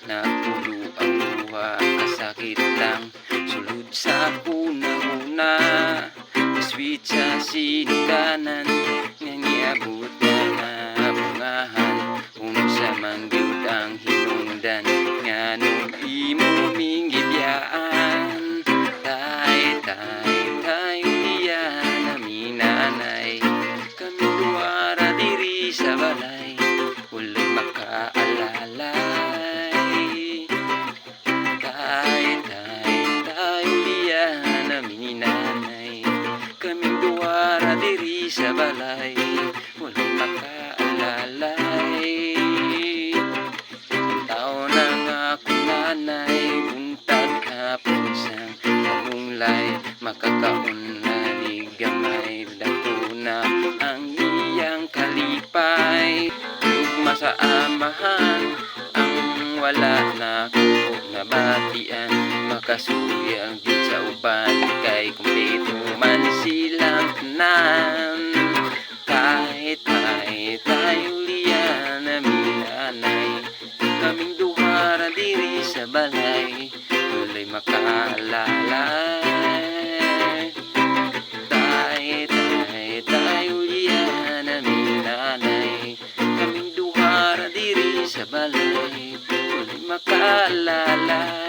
Napulo ang luha, kasakit lang sulod sa una-una. Sweet sa sinugdanan, nga niabot na nabungahan. Unsa man gyud ang hinungdan, nga nung imo mingibyaan. Tayo niya nami nanay, kami duwara diri sa balay, walay makaalalay. Tayo niya nami nanay, kaming duwara diri sa balay, walay makaalalay. Tao na nga akong nanay, buntag hapon sang manunglay, makakaon na ni gamay, dako na ang iyang kalipay. Lugma sa amahan, ang wala na ko nabatian, makasuyang din sa uban, kay kumpleto man silang tanan. Tayo liyan nami nanay, kaming duhara diri sa balay, walay makaalalay. Tayo liyan nami nanay, kaming duhara diri sa balay, walay makaalalay.